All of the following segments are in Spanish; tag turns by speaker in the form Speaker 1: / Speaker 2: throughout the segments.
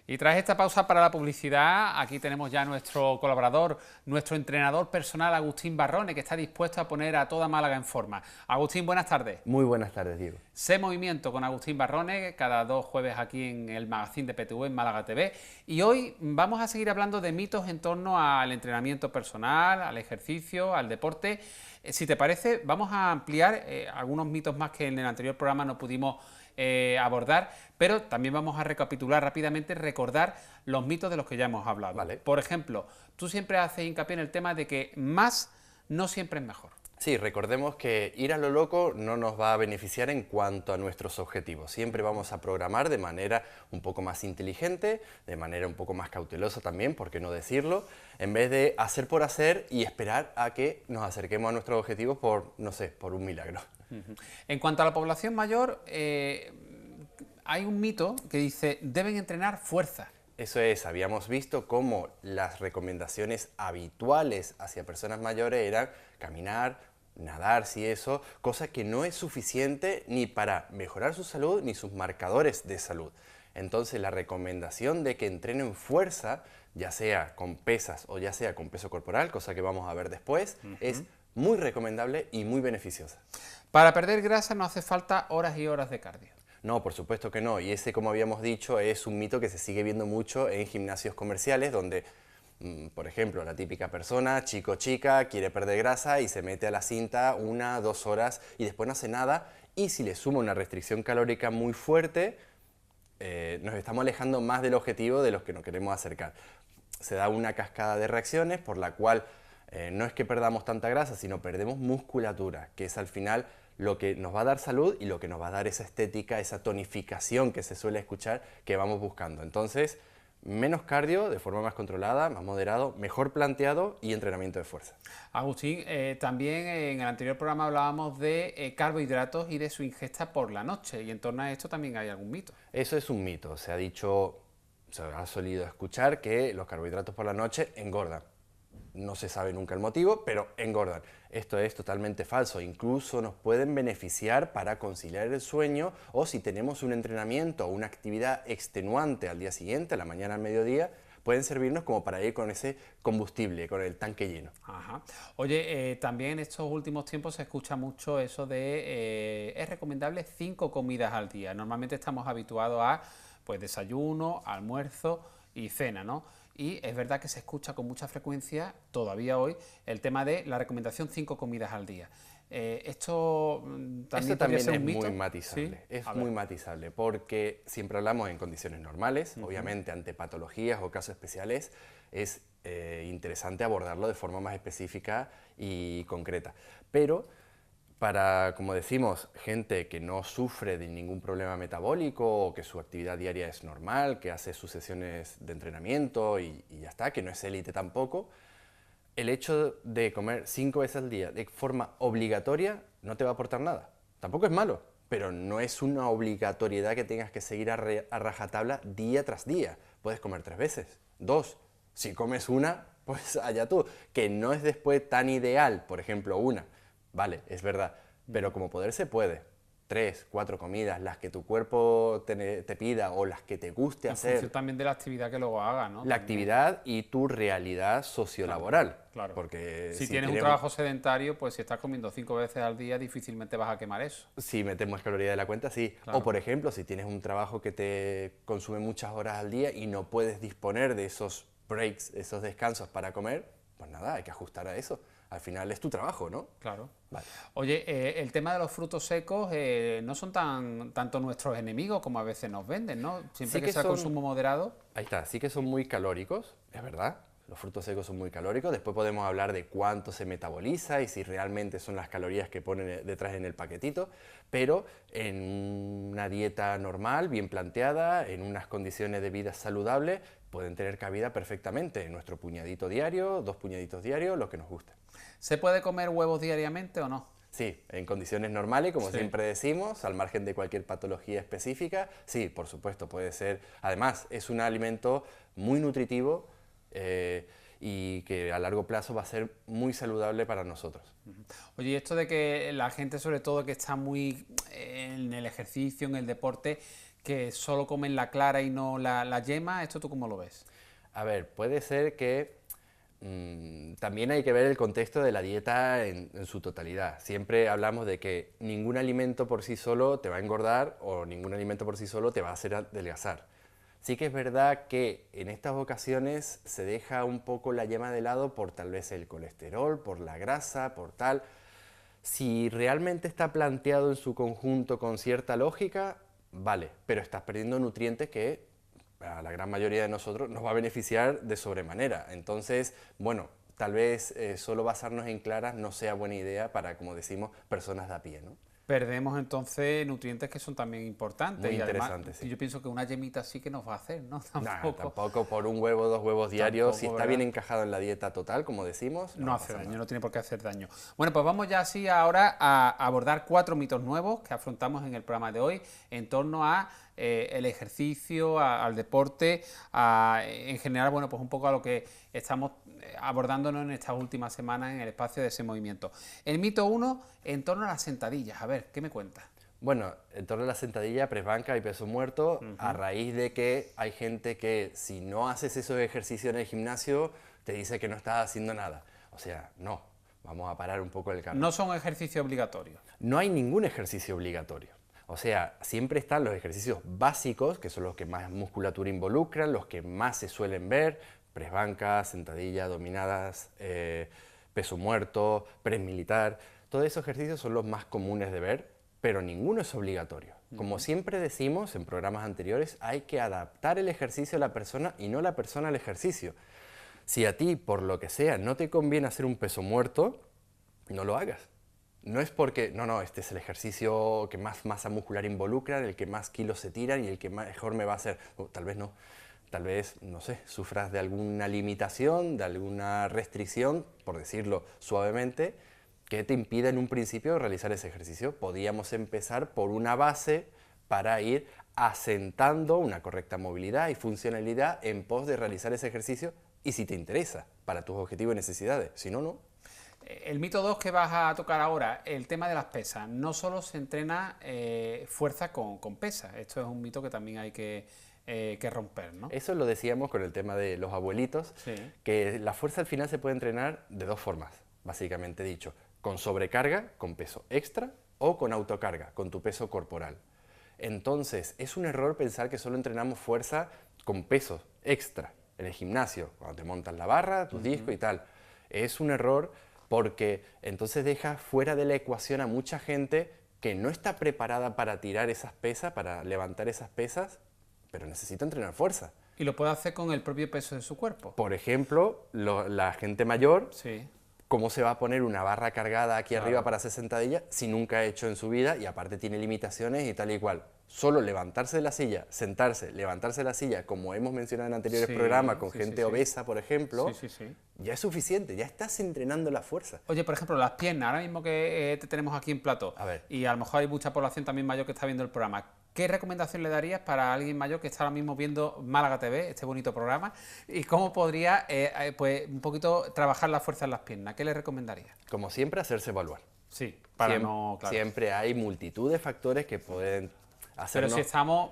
Speaker 1: Y tras esta pausa para la publicidad, aquí tenemos ya a nuestro colaborador, nuestro entrenador personal, Agustín Barrone, que está dispuesto a poner a toda Málaga en forma. Agustín, buenas tardes.
Speaker 2: Muy buenas tardes, Diego.
Speaker 1: Sé Movimiento con Agustín Barrone, cada 2 jueves aquí en el magazine de PTV en Málaga TV. Y hoy vamos a seguir hablando de mitos en torno al entrenamiento personal, al ejercicio, al deporte. Si te parece, vamos a ampliar algunos mitos más que en el anterior programa no pudimos abordar, pero también vamos a recapitular rápidamente, recordar los mitos de los que ya hemos hablado.
Speaker 2: Vale.
Speaker 1: Por ejemplo, tú siempre haces hincapié en el tema de que más no siempre es mejor.
Speaker 2: Sí, recordemos que ir a lo loco no nos va a beneficiar en cuanto a nuestros objetivos. Siempre vamos a programar de manera un poco más inteligente, de manera un poco más cautelosa también, por qué no decirlo, en vez de hacer por hacer y esperar a que nos acerquemos a nuestros objetivos por, no sé, por un milagro.
Speaker 1: En cuanto a la población mayor, hay un mito que dice, deben entrenar fuerza.
Speaker 2: Eso es, habíamos visto cómo las recomendaciones habituales hacia personas mayores eran caminar, nadar, si eso, cosa que no es suficiente ni para mejorar su salud ni sus marcadores de salud. Entonces la recomendación de que entrenen fuerza, ya sea con pesas o ya sea con peso corporal, cosa que vamos a ver después, es muy recomendable y muy beneficiosa.
Speaker 1: Para perder grasa no hace falta horas y horas de cardio.
Speaker 2: No, por supuesto que no. Y ese, como habíamos dicho, es un mito que se sigue viendo mucho en gimnasios comerciales donde, por ejemplo, la típica persona, chico o chica, quiere perder grasa y se mete a la cinta 1 o 2 horas y después no hace nada. Y si le suma una restricción calórica muy fuerte, nos estamos alejando más del objetivo de los que nos queremos acercar. Se da una cascada de reacciones por la cual no es que perdamos tanta grasa, sino perdemos musculatura, que es al final lo que nos va a dar salud y lo que nos va a dar esa estética, esa tonificación que se suele escuchar que vamos buscando. Entonces, menos cardio, de forma más controlada, más moderado, mejor planteado y entrenamiento de fuerza.
Speaker 1: Agustín, también en el anterior programa hablábamos de carbohidratos y de su ingesta por la noche, y en torno a esto también hay algún mito.
Speaker 2: Eso es un mito. Se ha dicho, se ha solido escuchar que los carbohidratos por la noche engordan. No se sabe nunca el motivo, pero engordan. Esto es totalmente falso. Incluso nos pueden beneficiar para conciliar el sueño o si tenemos un entrenamiento o una actividad extenuante al día siguiente, a la mañana, al mediodía, pueden servirnos como para ir con ese combustible, con el tanque lleno.
Speaker 1: Ajá. Oye, también en estos últimos tiempos se escucha mucho eso de es recomendable 5 comidas al día. Normalmente estamos habituados a pues desayuno, almuerzo y cena, ¿no? Y es verdad que se escucha con mucha frecuencia, todavía hoy, el tema de la recomendación 5 comidas al día. ¿Esto también podría ser un mito?
Speaker 2: Muy matizable,
Speaker 1: ¿Sí?
Speaker 2: es muy matizable, porque siempre hablamos en condiciones normales, obviamente ante patologías o casos especiales es interesante abordarlo de forma más específica y concreta. Pero para, como decimos, gente que no sufre de ningún problema metabólico o que su actividad diaria es normal, que hace sus sesiones de entrenamiento y ya está, que no es élite tampoco, el hecho de comer 5 veces al día de forma obligatoria no te va a aportar nada. Tampoco es malo, pero no es una obligatoriedad que tengas que seguir a rajatabla día tras día. Puedes comer 3 veces, 2. Si comes una, pues allá tú. Que no es después tan ideal, por ejemplo, una. Vale, es verdad, pero como poder se puede. 3, 4 comidas, las que tu cuerpo te pida o las que te guste hacer.
Speaker 1: En función también de la actividad que luego haga, ¿no?
Speaker 2: La actividad y tu realidad sociolaboral.
Speaker 1: Claro.
Speaker 2: Porque
Speaker 1: Si tienes un trabajo sedentario, pues si estás comiendo 5 veces al día, difícilmente vas a quemar eso.
Speaker 2: Si metemos calorías de la cuenta, sí.
Speaker 1: Claro.
Speaker 2: O por ejemplo, si tienes un trabajo que te consume muchas horas al día y no puedes disponer de esos breaks, esos descansos para comer, pues nada, hay que ajustar a eso. Al final es tu trabajo, ¿no?
Speaker 1: Claro.
Speaker 2: Vale.
Speaker 1: Oye, el tema de los frutos secos no son tanto nuestros enemigos como a veces nos venden, ¿no? Siempre
Speaker 2: Sí
Speaker 1: que sea
Speaker 2: son,
Speaker 1: consumo moderado.
Speaker 2: Ahí está, sí que son muy calóricos, es verdad. Los frutos secos son muy calóricos. Después podemos hablar de cuánto se metaboliza y si realmente son las calorías que ponen detrás en el paquetito. Pero en una dieta normal, bien planteada, en unas condiciones de vida saludables, pueden tener cabida perfectamente en nuestro puñadito diario, 2 puñaditos diarios, lo que nos guste.
Speaker 1: ¿Se puede comer huevos diariamente o no?
Speaker 2: Sí, en condiciones normales, como
Speaker 1: Sí.
Speaker 2: siempre decimos, al margen de cualquier patología específica, sí, por supuesto, puede ser. Además, es un alimento muy nutritivo y que a largo plazo va a ser muy saludable para nosotros.
Speaker 1: Oye, y esto de que la gente, sobre todo que está muy en el ejercicio, en el deporte, que solo comen la clara y no la yema. ¿Esto tú cómo lo ves?
Speaker 2: A ver, puede ser que también hay que ver el contexto de la dieta en su totalidad. Siempre hablamos de que ningún alimento por sí solo te va a engordar o ningún alimento por sí solo te va a hacer adelgazar. Sí que es verdad que en estas ocasiones se deja un poco la yema de lado por tal vez el colesterol, por la grasa, por tal. Si realmente está planteado en su conjunto con cierta lógica, vale, pero estás perdiendo nutrientes que a la gran mayoría de nosotros nos va a beneficiar de sobremanera. Entonces, bueno, tal vez solo basarnos en claras no sea buena idea para, como decimos, personas de a pie, ¿no?
Speaker 1: Perdemos entonces nutrientes que son también importantes.
Speaker 2: Muy
Speaker 1: Y además,
Speaker 2: interesante, sí.
Speaker 1: yo pienso que una yemita sí que nos va a hacer, ¿no?
Speaker 2: Nah, tampoco por un huevo, 2 huevos diarios,
Speaker 1: Tampoco,
Speaker 2: si está
Speaker 1: ¿verdad?
Speaker 2: bien encajado en la dieta total, como decimos,
Speaker 1: No
Speaker 2: no
Speaker 1: hace
Speaker 2: pasa
Speaker 1: daño,
Speaker 2: nada.
Speaker 1: no tiene por qué hacer daño. Bueno, pues vamos ya así ahora a abordar 4 mitos nuevos que afrontamos en el programa de hoy en torno a el ejercicio, al deporte, en general, bueno, pues un poco a lo que estamos abordándonos en estas últimas semanas en el espacio de ese movimiento. El mito 1, en torno a las sentadillas. A ver, ¿qué me cuentas?
Speaker 2: Bueno, en torno a la sentadilla, press banca y peso muerto, a raíz de que hay gente que si no haces esos ejercicios en el gimnasio, te dice que no estás haciendo nada. O sea, no, vamos a parar un poco el carro.
Speaker 1: No son ejercicios obligatorios.
Speaker 2: No hay ningún ejercicio obligatorio. O sea, siempre están los ejercicios básicos, que son los que más musculatura involucran, los que más se suelen ver, press banca, sentadilla, dominadas, peso muerto, press militar. Todos esos ejercicios son los más comunes de ver, pero ninguno es obligatorio. Como siempre decimos en programas anteriores, hay que adaptar el ejercicio a la persona y no la persona al ejercicio. Si a ti, por lo que sea, no te conviene hacer un peso muerto, no lo hagas. No es porque, no, este es el ejercicio que más masa muscular involucra, el que más kilos se tiran y el que mejor me va a hacer. Tal vez no. Tal vez, no sé, sufras de alguna limitación, de alguna restricción, por decirlo suavemente, que te impida en un principio realizar ese ejercicio. Podríamos empezar por una base para ir asentando una correcta movilidad y funcionalidad en pos de realizar ese ejercicio y si te interesa para tus objetivos y necesidades. Si no, no.
Speaker 1: El mito 2 que vas a tocar ahora, el tema de las pesas. No solo se entrena fuerza con pesas. Esto es un mito que también hay que romper, ¿no?
Speaker 2: Eso lo decíamos con el tema de los abuelitos,
Speaker 1: Sí.
Speaker 2: que la fuerza al final se puede entrenar de dos formas, básicamente dicho, con sobrecarga, con peso extra, o con autocarga, con tu peso corporal. Entonces, es un error pensar que solo entrenamos fuerza con peso extra en el gimnasio, cuando te montas la barra, tus discos y tal. Es un error porque entonces deja fuera de la ecuación a mucha gente que no está preparada para tirar esas pesas, para levantar esas pesas, pero necesita entrenar fuerza.
Speaker 1: Y lo puede hacer con el propio peso de su cuerpo.
Speaker 2: Por ejemplo, la gente mayor,
Speaker 1: Sí.
Speaker 2: ¿cómo se va a poner una barra cargada aquí
Speaker 1: Claro.
Speaker 2: arriba para hacer sentadilla si nunca ha hecho en su vida y aparte tiene limitaciones y tal y cual? Solo levantarse de la silla, sentarse, levantarse de la silla, como hemos mencionado en anteriores
Speaker 1: Sí,
Speaker 2: programas con
Speaker 1: sí,
Speaker 2: gente
Speaker 1: sí, sí.
Speaker 2: obesa, por ejemplo,
Speaker 1: Sí.
Speaker 2: ya es suficiente, ya estás entrenando la fuerza.
Speaker 1: Oye, por ejemplo, las piernas, ahora mismo que te tenemos aquí en plató,
Speaker 2: A ver.
Speaker 1: y a lo mejor hay mucha población también mayor que está viendo el programa, ¿qué recomendación le darías para alguien mayor que está ahora mismo viendo Málaga TV, este bonito programa, y cómo podría, pues, un poquito trabajar la fuerza en las piernas? ¿Qué le recomendarías?
Speaker 2: Como siempre, hacerse evaluar.
Speaker 1: Sí, para
Speaker 2: Siem-
Speaker 1: no... Claro.
Speaker 2: Siempre hay multitud de factores que pueden
Speaker 1: Pero
Speaker 2: hacernos...
Speaker 1: si estamos,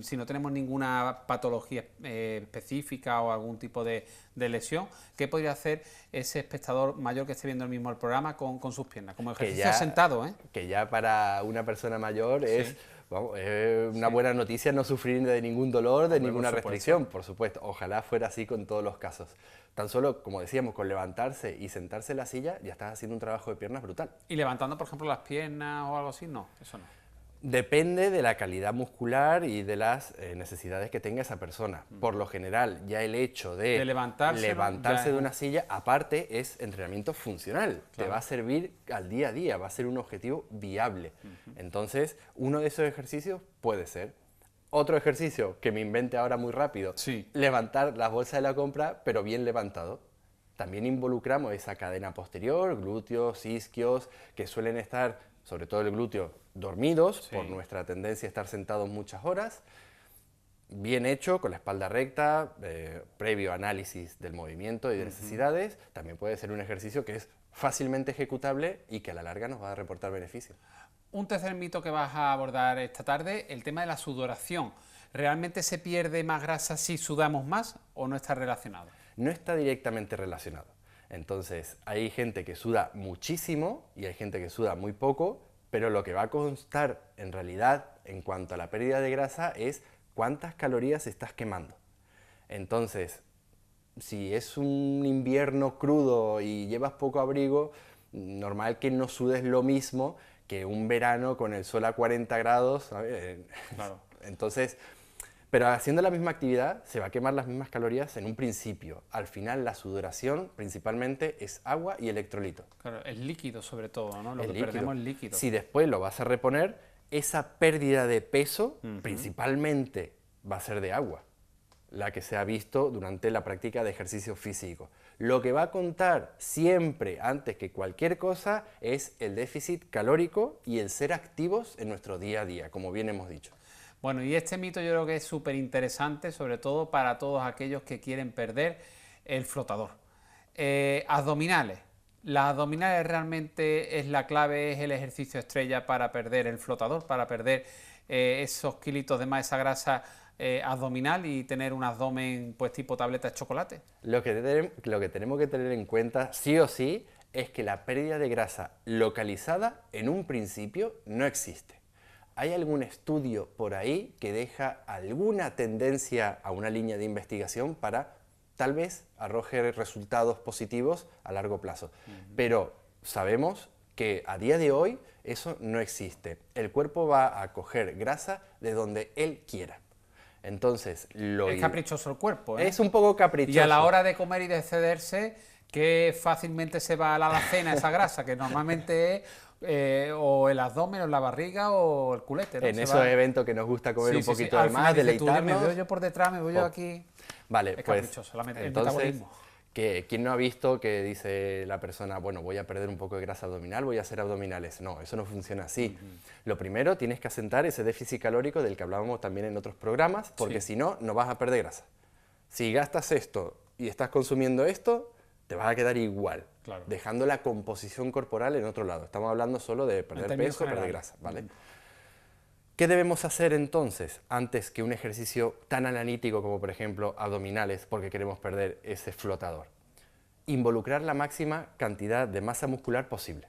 Speaker 1: si no tenemos ninguna patología específica o algún tipo de lesión, ¿qué podría hacer ese espectador mayor que esté viendo el mismo el programa con sus piernas? Como ejercicio sentado, ¿eh?
Speaker 2: Que ya para una persona mayor es, vamos, es una
Speaker 1: Sí.
Speaker 2: buena noticia no sufrir de ningún dolor, de
Speaker 1: Hombre,
Speaker 2: ninguna
Speaker 1: por supuesto.
Speaker 2: restricción, por supuesto. Ojalá fuera así con todos los casos. Tan solo, como decíamos, con levantarse y sentarse en la silla ya estás haciendo un trabajo de piernas brutal.
Speaker 1: Y levantando, por ejemplo, las piernas o algo así, no, eso no.
Speaker 2: Depende de la calidad muscular y de las necesidades que tenga esa persona. Por lo general, ya el hecho de,
Speaker 1: De levantarse, ¿no? Ya
Speaker 2: de
Speaker 1: es-
Speaker 2: una silla, aparte, es entrenamiento funcional. Te
Speaker 1: Claro.
Speaker 2: va a servir al día a día, va a ser un objetivo viable. Entonces, uno de esos ejercicios puede ser. Otro ejercicio que me invente ahora muy rápido,
Speaker 1: Sí.
Speaker 2: levantar las bolsas de la compra, pero bien levantado. También involucramos esa cadena posterior, glúteos, isquios, que suelen estar, sobre todo el glúteo, dormidos
Speaker 1: Sí.
Speaker 2: por nuestra tendencia a estar sentados muchas horas. Bien hecho, con la espalda recta, previo análisis del movimiento y de necesidades. También puede ser un ejercicio que es fácilmente ejecutable y que a la larga nos va a reportar beneficios.
Speaker 1: Un tercer mito que vas a abordar esta tarde, el tema de la sudoración. ¿Realmente se pierde más grasa si sudamos más o no está relacionado?
Speaker 2: No está directamente relacionado. Entonces, hay gente que suda muchísimo y hay gente que suda muy poco, pero lo que va a constar en realidad en cuanto a la pérdida de grasa es cuántas calorías estás quemando. Entonces, si es un invierno crudo y llevas poco abrigo, normal que no sudes lo mismo que un verano con el sol a 40 grados, ¿sabes?
Speaker 1: Claro.
Speaker 2: Entonces, pero haciendo la misma actividad se va a quemar las mismas calorías en un principio. Al final la sudoración principalmente es agua y electrolito.
Speaker 1: Claro, el líquido sobre todo, ¿no? Lo
Speaker 2: El
Speaker 1: que
Speaker 2: líquido.
Speaker 1: perdemos es líquido.
Speaker 2: Si después lo vas a reponer, esa pérdida de peso principalmente va a ser de agua, la que se ha visto durante la práctica de ejercicio físico. Lo que va a contar siempre, antes que cualquier cosa, es el déficit calórico y el ser activos en nuestro día a día, como bien hemos dicho.
Speaker 1: Bueno, y este mito yo creo que es súper interesante, sobre todo para todos aquellos que quieren perder el flotador. Abdominales. ¿Las abdominales realmente es la clave, es el ejercicio estrella para perder el flotador, para perder esos kilitos de más, esa grasa abdominal y tener un abdomen pues tipo tableta de chocolate?
Speaker 2: Lo que tenemos que tener en cuenta, sí o sí, es que la pérdida de grasa localizada en un principio no existe. ¿Hay algún estudio por ahí que deja alguna tendencia a una línea de investigación para tal vez arroje resultados positivos a largo plazo? Pero sabemos que a día de hoy eso no existe. El cuerpo va a coger grasa de donde él quiera. Entonces,
Speaker 1: Es caprichoso el cuerpo, ¿eh?
Speaker 2: Es un poco caprichoso.
Speaker 1: Y a la hora de comer y de excederse, que fácilmente se va a la alacena esa grasa, que normalmente es o el abdomen, o la barriga, o el culete, ¿no?
Speaker 2: En esos eventos que nos gusta comer un poquito de
Speaker 1: Al
Speaker 2: más,
Speaker 1: final dices tú,
Speaker 2: deleitarnos.
Speaker 1: me veo yo por detrás, me veo yo aquí.
Speaker 2: Vale,
Speaker 1: Es
Speaker 2: pues
Speaker 1: caprichoso, el
Speaker 2: entonces,
Speaker 1: metabolismo.
Speaker 2: ¿quién no ha visto que dice la persona, bueno, voy a perder un poco de grasa abdominal, voy a hacer abdominales? No, eso no funciona así. Lo primero, tienes que asentar ese déficit calórico del que hablábamos también en otros programas, porque si no, no vas a perder grasa. Si gastas esto y estás consumiendo esto, te vas a quedar igual,
Speaker 1: Claro.
Speaker 2: dejando la composición corporal en otro lado. Estamos hablando solo de perder peso, perder grasa, ¿vale? ¿Qué debemos hacer entonces antes que un ejercicio tan analítico como por ejemplo abdominales porque queremos perder ese flotador? Involucrar la máxima cantidad de masa muscular posible.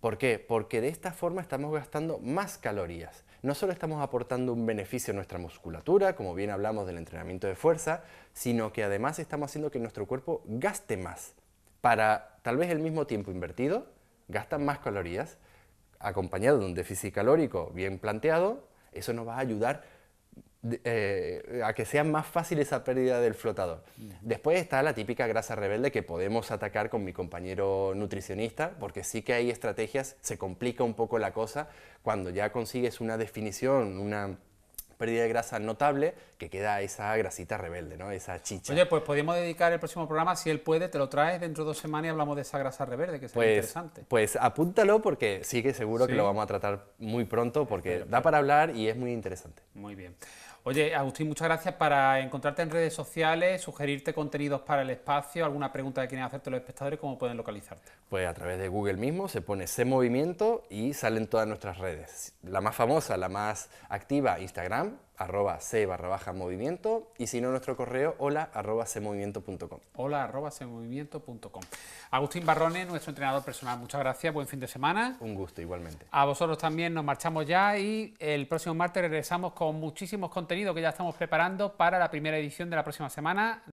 Speaker 2: ¿Por qué? Porque de esta forma estamos gastando más calorías. No solo estamos aportando un beneficio a nuestra musculatura, como bien hablamos del entrenamiento de fuerza, sino que además estamos haciendo que nuestro cuerpo gaste más. Para tal vez el mismo tiempo invertido, gastan más calorías, acompañado de un déficit calórico bien planteado, eso nos va a ayudar a que sea más fácil esa pérdida del flotador. Después está la típica grasa rebelde que podemos atacar con mi compañero nutricionista, porque sí que hay estrategias, se complica un poco la cosa cuando ya consigues una definición, una pérdida de grasa notable, que queda esa grasita rebelde, ¿no? Esa chicha.
Speaker 1: Oye, pues podríamos dedicar el próximo programa, si él puede, te lo traes dentro de 2 semanas y hablamos de esa grasa reverde, que sería interesante.
Speaker 2: Pues apúntalo porque sí que seguro
Speaker 1: Sí.
Speaker 2: que lo vamos a tratar muy pronto porque
Speaker 1: Pero,
Speaker 2: da para hablar y es muy interesante.
Speaker 1: Muy bien. Oye, Agustín, muchas gracias. Para encontrarte en redes sociales, sugerirte contenidos para el espacio, alguna pregunta que quieran hacerte los espectadores, ¿cómo pueden localizarte?
Speaker 2: Pues a través de Google mismo se pone C Movimiento y salen todas nuestras redes. La más famosa, la más activa, Instagram, @c_movimiento, y si no, nuestro correo hola@cmovimiento.com.
Speaker 1: hola@semovimiento.com. Agustín Barrone, nuestro entrenador personal, muchas gracias, buen fin de semana.
Speaker 2: Un gusto igualmente.
Speaker 1: A vosotros también, nos marchamos ya y el próximo martes regresamos con muchísimos contenidos que ya estamos preparando para la primera edición de la próxima semana.